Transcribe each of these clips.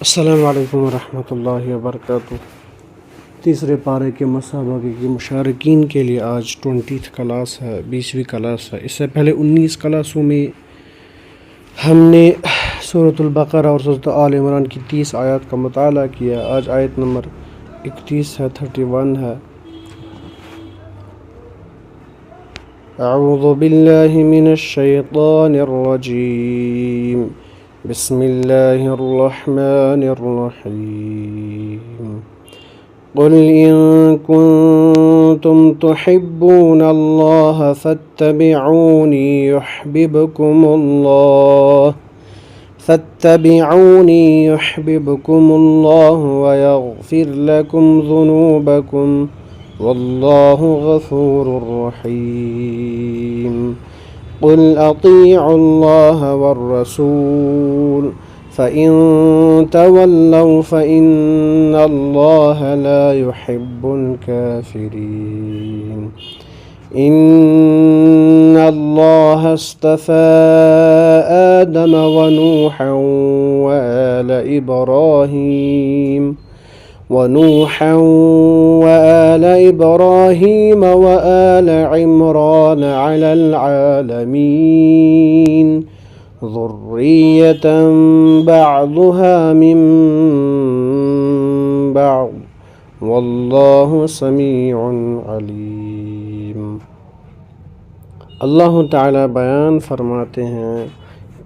السلام علیکم ورحمۃ اللہ وبرکاتہ۔ تیسرے پارے کے مسابقے کے مشارکین کے لیے آج 20 کلاس ہے، 20ویں کلاس ہے۔ اس سے پہلے 19 کلاسوں میں ہم نے سورۃ البقرہ اور سورۃ آل عمران کی 30 آیات کا مطالعہ کیا۔ آج آیت نمبر 31 ہے، 31 ہے۔ اعوذ باللہ من الشیطان الرجیم، بسم اللہ الرحمن الرحیم۔ قل ان کنتم تحبون اللہ فاتبعونی یحببکم اللہ ویغفر لکم ذنوبکم واللہ غفور رحیم۔ قل اطیعوا اللہ والرسول فإن تولوا فإن اللہ لا يحب الكافرین۔ ان اللہ اصطفى آدم ونوحا وآل إبراهيم وآل عمران على العالمين ذرية بعضها من بعض والله سميع عليم۔ اللہ تعالیٰ بیان فرماتے ہیں،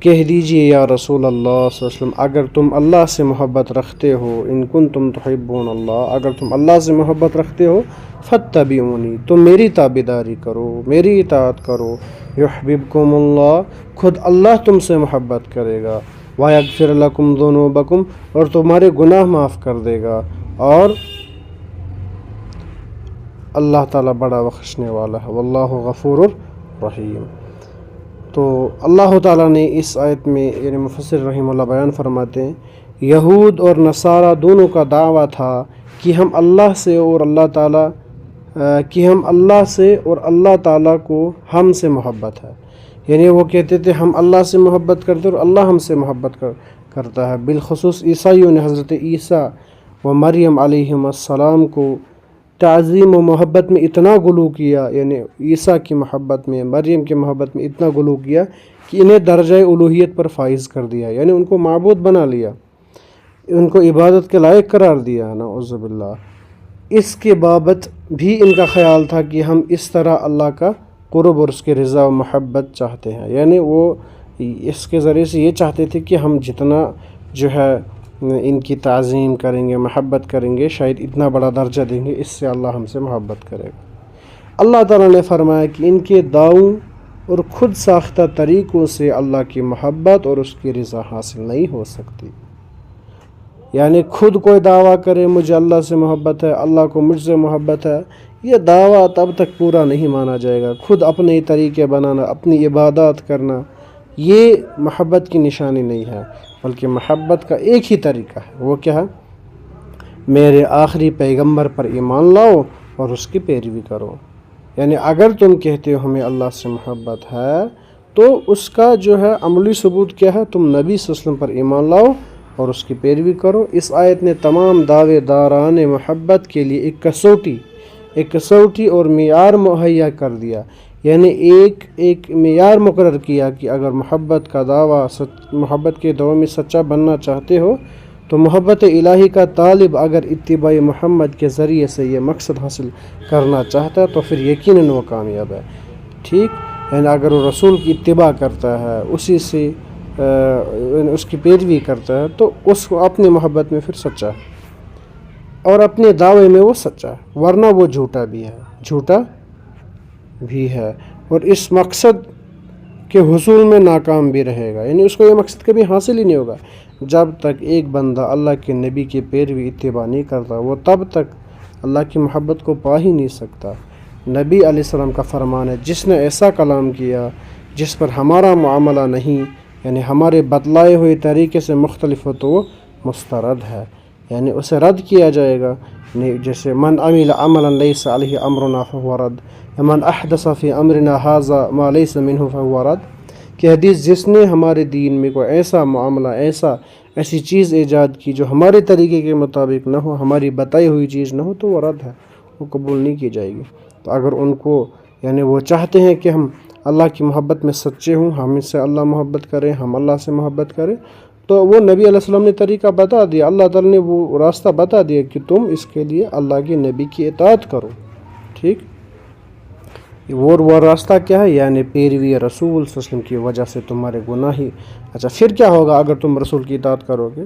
کہہ دیجئے یا رسول اللہ صلی اللہ علیہ وسلم، اگر تم اللہ سے محبت رکھتے ہو، ان کنتم تحبون اللہ، اگر تم اللہ سے محبت رکھتے ہو، فاتبعونی، تم میری تابعداری کرو، میری اطاعت کرو، یحببکم اللہ، خود اللہ تم سے محبت کرے گا، ویغفر لکم ذنوبکم، اور تمہارے گناہ معاف کر دے گا، اور اللہ تعالیٰ بڑا بخشنے والا ہے، واللہ غفور الرحیم۔ تو اللہ تعالیٰ نے اس آیت میں، یعنی مفسر رحمہ اللہ بیان فرماتے ہیں، یہود اور نصارہ دونوں کا دعویٰ تھا کہ ہم اللہ سے اور اللہ تعالیٰ کو ہم سے محبت ہے، یعنی وہ کہتے تھے ہم اللہ سے محبت کرتے اور اللہ ہم سے محبت کرتا ہے۔ بالخصوص عیسائیوں نے حضرت عیسیٰ و مریم علیہم السلام کو تعظیم و محبت میں اتنا غلو کیا، یعنی عیسیٰ کی محبت میں، مریم کی محبت میں اتنا غلو کیا کہ انہیں درجہ الوہیت پر فائز کر دیا، یعنی ان کو معبود بنا لیا، ان کو عبادت کے لائق قرار دیا، نعوذ باللہ۔ اس کے بابت بھی ان کا خیال تھا کہ ہم اس طرح اللہ کا قرب اور اس کے رضا و محبت چاہتے ہیں، یعنی وہ اس کے ذریعے سے یہ چاہتے تھے کہ ہم جتنا جو ہے ان کی تعظیم کریں گے، محبت کریں گے، شاید اتنا بڑا درجہ دیں گے، اس سے اللہ ہم سے محبت کرے گا۔ اللہ تعالیٰ نے فرمایا کہ ان کے دعووں اور خود ساختہ طریقوں سے اللہ کی محبت اور اس کی رضا حاصل نہیں ہو سکتی، یعنی خود کوئی دعویٰ کرے مجھے اللہ سے محبت ہے، اللہ کو مجھ سے محبت ہے، یہ دعویٰ تب تک پورا نہیں مانا جائے گا۔ خود اپنے طریقے بنانا، اپنی عبادات کرنا، یہ محبت کی نشانی نہیں ہے، بلکہ محبت کا ایک ہی طریقہ ہے، وہ کیا ہے؟ میرے آخری پیغمبر پر ایمان لاؤ اور اس کی پیروی کرو۔ یعنی اگر تم کہتے ہو ہمیں اللہ سے محبت ہے تو اس کا جو ہے عملی ثبوت کیا ہے؟ تم نبی صلی اللہ علیہ وسلم پر ایمان لاؤ اور اس کی پیروی کرو۔ اس آیت نے تمام دعوے داران محبت کے لیے ایک کسوٹی اور معیار مہیا کر دیا، یعنی ایک معیار مقرر کیا کہ اگر محبت کے دعوے میں سچا بننا چاہتے ہو تو محبت الہی کا طالب اگر اتباع محمد کے ذریعے سے یہ مقصد حاصل کرنا چاہتا ہے تو پھر یقیناً وہ کامیاب ہے، ٹھیک؟ یعنی اگر وہ رسول کی اتباع کرتا ہے، اسی سے اس کی پیروی کرتا ہے تو اس کو اپنی محبت میں پھر سچا ہے، اور اپنے دعوے میں وہ سچا ہے، ورنہ وہ جھوٹا بھی ہے اور اس مقصد کے حصول میں ناکام بھی رہے گا، یعنی اس کو یہ مقصد کبھی حاصل ہی نہیں ہوگا۔ جب تک ایک بندہ اللہ کے نبی کی پیروی اتباع نہیں کرتا، وہ تب تک اللہ کی محبت کو پا ہی نہیں سکتا۔ نبی علیہ السلام کا فرمان ہے، جس نے ایسا کلام کیا جس پر ہمارا معاملہ نہیں، یعنی ہمارے بتلائے ہوئے طریقے سے مختلف ہو، تو وہ مسترد ہے، یعنی اسے رد کیا جائے گا۔ جیسے من عمل عملا لیس علیہ امرنا فہو رد، من احدث فی امرنا ھذا ما لیس منہ فہو رد، کہ حدیث جس نے ہمارے دین میں کوئی ایسا معاملہ، ایسی چیز ایجاد کی جو ہمارے طریقے کے مطابق نہ ہو، ہماری بتائی ہوئی چیز نہ ہو، تو وہ رد ہے، وہ قبول نہیں کی جائے گی۔ تو اگر ان کو یعنی وہ چاہتے ہیں کہ ہم اللہ کی محبت میں سچے ہوں، ہم اس سے اللہ محبت کریں، ہم اللہ سے محبت کریں، تو وہ نبی علیہ السلام نے طریقہ بتا دیا، اللہ تعالیٰ نے وہ راستہ بتا دیا کہ تم اس کے لیے اللہ کے نبی کی اطاعت کرو، ٹھیک۔ وہ راستہ کیا ہے؟ یعنی پیروی رسول صلی اللہ علیہ وسلم کی وجہ سے تمہارے گناہ ہی۔ اچھا پھر کیا ہوگا اگر تم رسول کی اطاعت کرو گے؟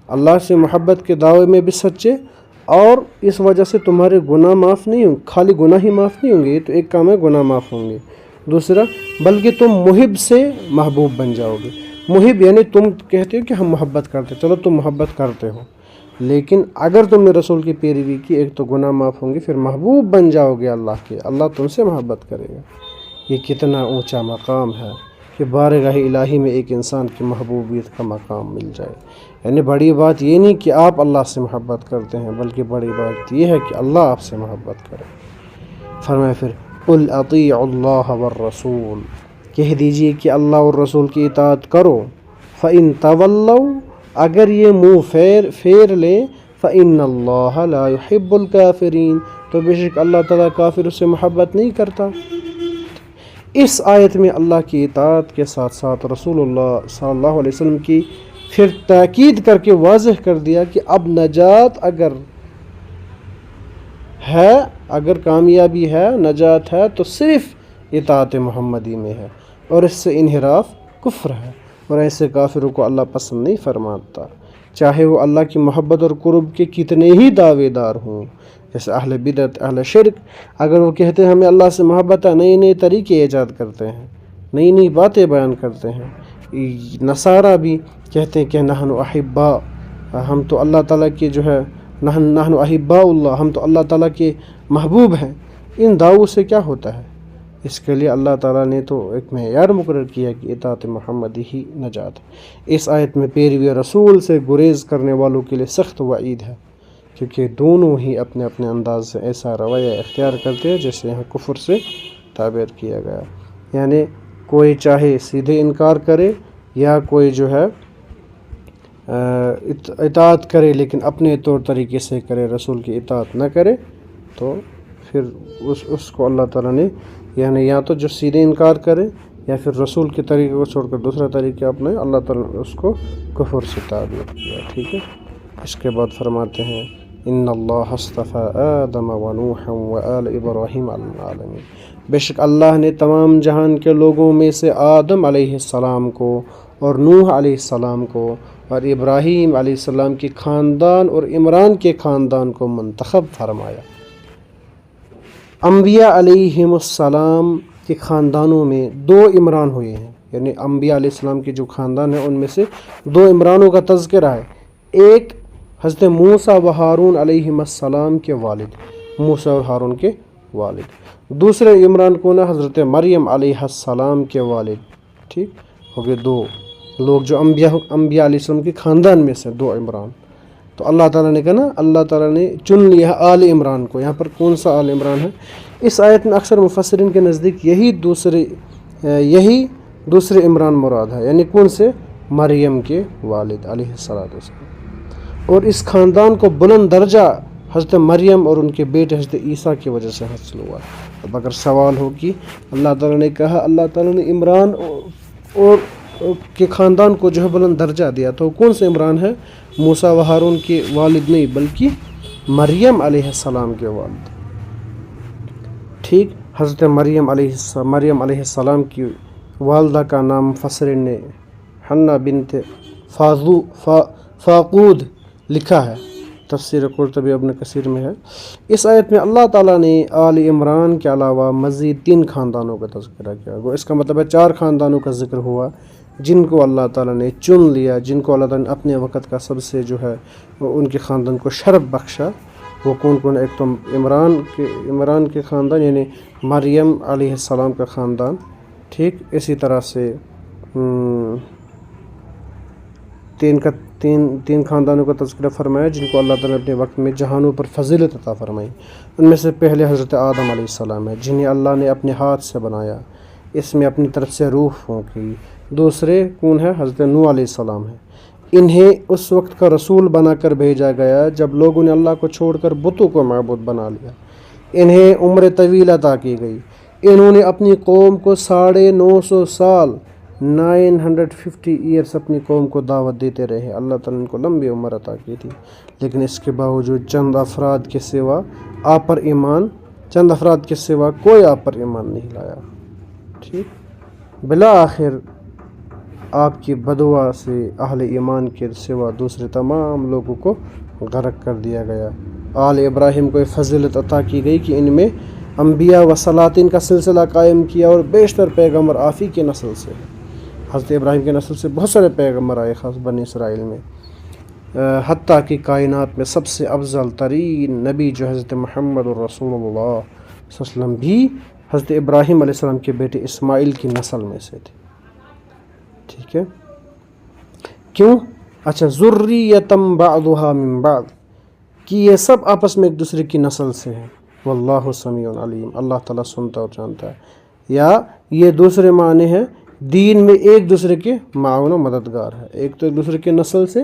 اللہ سے محبت کے دعوے میں بھی سچے، اور اس وجہ سے تمہارے گناہ معاف نہیں ہوں، خالی گناہ ہی معاف نہیں ہوں گے، یہ تو ایک کام ہے گناہ معاف ہوں گے، دوسرا بلکہ تم محب سے محبوب بن جاؤ گے۔ محب یعنی تم کہتے ہو کہ ہم محبت کرتے، چلو تم محبت کرتے ہو، لیکن اگر تم نے رسول کی پیروی کی، ایک تو گناہ معاف ہوں گے، پھر محبوب بن جاؤ گے اللہ کے، اللہ تم سے محبت کرے گا۔ یہ کتنا اونچا مقام ہے کہ بارگاہ الہی میں ایک انسان کی محبوبیت کا مقام مل جائے۔ یعنی بڑی بات یہ نہیں کہ آپ اللہ سے محبت کرتے ہیں، بلکہ بڑی بات یہ ہے کہ اللہ آپ سے محبت کرے۔ فرمایا پھر قُلْ أَطِيعُوا اللَّهَ وَالرَّسُولَ، کہہ دیجئے کہ اللہ اور رسول کی اطاعت کرو۔ فَإِن تَوَلَّوْا، اگر یہ منہ پھیر لیں، فَإِنَّ اللَّهَ لَا يُحِبُّ الْكَافِرِينَ، تو بے شک اللہ تعالیٰ کافر سے محبت نہیں کرتا۔ اس آیت میں اللہ کی اطاعت کے ساتھ ساتھ رسول اللہ صلی اللہ علیہ وسلم کی پھر تاکید کر کے واضح کر دیا کہ اب نجات اگر ہے، اگر کامیابی ہے، نجات ہے، تو صرف اطاعت محمدی میں ہے، اور اس سے انحراف کفر ہے، اور ایسے کافروں کو اللہ پسند نہیں فرماتا، چاہے وہ اللہ کی محبت اور قرب کے کتنے ہی دعوے دار ہوں۔ جیسے اہل بدعت، اہل شرک، اگر وہ کہتے ہیں ہمیں اللہ سے محبت ہے، نئے نئے طریقے ایجاد کرتے ہیں، نئی نئی باتیں بیان کرتے ہیں۔ نصارہ بھی کہتے ہیں کہ نحن احباء، ہم تو اللہ تعالیٰ کے جو ہے نحن احباء اللہ، ہم تو اللہ تعالیٰ کے محبوب ہیں۔ ان دعووں سے کیا ہوتا ہے؟ اس کے لیے اللہ تعالیٰ نے تو ایک معیار مقرر کیا کہ اطاعت محمدی ہی نجات ہے۔ اس آیت میں پیروی رسول سے گریز کرنے والوں کے لیے سخت وعید ہے، کیونکہ دونوں ہی اپنے اپنے انداز سے ایسا رویہ اختیار کرتے ہیں جیسے یہاں کفر سے تعبیر کیا گیا۔ یعنی کوئی چاہے سیدھے انکار کرے، یا کوئی جو ہے اطاعت کرے لیکن اپنے طور طریقے سے کرے، رسول کی اطاعت نہ کرے، تو پھر اس کو اللہ تعالیٰ نے یعنی یا تو جو سیدھے انکار کرے یا پھر رسول کے طریقے کو چھوڑ کر دوسرا طریقہ اپنے، اللہ تعالیٰ نے اس کو کفر سے تعبیر کیا، ٹھیک ہے۔ اس کے بعد فرماتے ہیں ان اللہ اصطفى آدم ونوحا وآل ابراہیم علی العالمین، بے شک اللہ نے تمام جہان کے لوگوں میں سے آدم علیہ السلام کو اور نوح علیہ السلام کو اور ابراہیم علیہ السلام کے خاندان اور عمران کے خاندان کو منتخب فرمایا۔ انبیاء علیہم السلام کے خاندانوں میں 2 عمران ہوئے ہیں، یعنی انبیاء علیہ السلام کے جو خاندان ہیں ان میں سے 2 عمرانوں کا تذکرہ ہے۔ ایک حضرت موسیٰ و ہارون علیہم السلام کے والد، موسیٰ اور ہارون کے والد۔ دوسرے عمران کون ہے؟ حضرت مریم علیہ السلام کے والد، ٹھیک ہو گئے 2 لوگ جو انبیاء علیہ السلام کے خاندان میں سے 2 عمران۔ تو اللہ تعالیٰ نے کہا نا، اللہ تعالیٰ نے چن لیا آل عمران کو۔ یہاں پر کون سا آل عمران ہے؟ اس آیت میں اکثر مفسرین کے نزدیک یہی دوسرے عمران مراد ہے، یعنی کون سے؟ مریم کے والد علیہ السلام، اور اس خاندان کو بلند درجہ حضرت مریم اور ان کے بیٹے حضرت عیسیٰ کی وجہ سے حاصل ہوا۔ اب اگر سوال ہو کہ اللہ تعالیٰ نے کہا، اللہ تعالیٰ نے عمران اور کے خاندان کو جو ہے بلند درجہ دیا، تو کون سے عمران ہے؟ موسیٰ و ہارون کے والد نہیں، بلکہ مریم علیہ السلام کے والد، ٹھیک۔ حضرت مریم علیہ السلام کی والدہ کا نام مفسرین نے حنہ بنت فاقود لکھا ہے، تفسیر قرطبی ابن کثیر میں ہے۔ اس آیت میں اللہ تعالیٰ نے آل عمران کے علاوہ مزید 3 خاندانوں کا تذکرہ کیا، اس کا مطلب ہے 4 خاندانوں کا ذکر ہوا جن کو اللہ تعالیٰ نے چن لیا، جن کو اللہ تعالیٰ نے اپنے وقت کا سب سے جو ہے ان کے خاندان کو شرف بخشا۔ وہ کون؟ ایک تو عمران کے خاندان یعنی مریم علیہ السلام کا خاندان، ٹھیک۔ اسی طرح سے 3 خاندانوں کا تذکرہ فرمایا جن کو اللہ تعالیٰ نے اپنے وقت میں جہانوں پر فضیلت عطا فرمائی۔ ان میں سے پہلے حضرت آدم علیہ السلام ہے، جنہیں اللہ نے اپنے ہاتھ سے بنایا، اس میں اپنی طرف سے روح پھونکی۔ دوسرے کون ہے؟ حضرت نوح علیہ السلام ہے۔ انہیں اس وقت کا رسول بنا کر بھیجا گیا جب لوگوں نے اللہ کو چھوڑ کر بتوں کو معبود بنا لیا۔ انہیں عمر طویل عطا کی گئی۔ انہوں نے اپنی قوم کو 950 سال 950 ایئرس اپنی قوم کو دعوت دیتے رہے۔ اللہ تعالیٰ نے ان کو لمبی عمر عطا کی تھی، لیکن اس کے باوجود چند افراد کے سوا کوئی آپ پر ایمان نہیں لایا۔ ٹھیک، بالآخر آپ کی بدعا سے اہل ایمان کے سوا دوسرے تمام لوگوں کو غرق کر دیا گیا۔ آل ابراہیم کو فضیلت عطا کی گئی کہ ان میں انبیاء و سلاطین کا سلسلہ قائم کیا، اور بیشتر پیغمبر آپ ہی کے نسل سے۔ حضرت ابراہیم کے نسل سے بہت سارے پیغمبر آئے، خاص بنی اسرائیل میں، حتیٰ کہ کائنات میں سب سے افضل ترین نبی جو حضرت محمد الرسول اللہ صلی اللہ علیہ وسلم بھی حضرت ابراہیم علیہ السلام کے بیٹے اسماعیل کی نسل میں سے تھے۔ ٹھیک ہے، کیوں؟ اچھا، ذریتم بعضها من بعض، کہ یہ سب آپس میں ایک دوسرے کی نسل سے ہیں۔ واللہ سمیع علیم، اللہ تعالیٰ سنتا اور جانتا ہے۔ یا یہ دوسرے معنی ہیں، دین میں ایک دوسرے کے معاون و مددگار ہے۔ ایک تو ایک دوسرے کے نسل سے،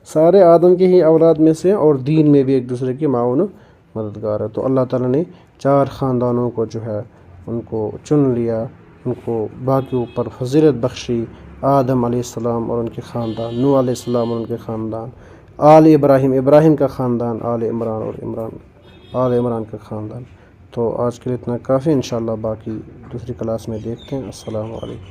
سارے آدم کے ہی اولاد میں سے، اور دین میں بھی ایک دوسرے کے معاون و مددگار ہے۔ تو اللہ تعالیٰ نے 4 خاندانوں کو جو ہے ان کو چن لیا، ان کو باقیوں پر فضیلت بخشی۔ آدم علیہ السلام اور ان کے خاندان، نوح علیہ السلام اور ان کے خاندان، آل ابراہیم کا خاندان، آل عمران کا خاندان۔ تو آج کے لیے اتنا کافی، انشاءاللہ باقی دوسری کلاس میں دیکھتے ہیں۔ السلام علیکم۔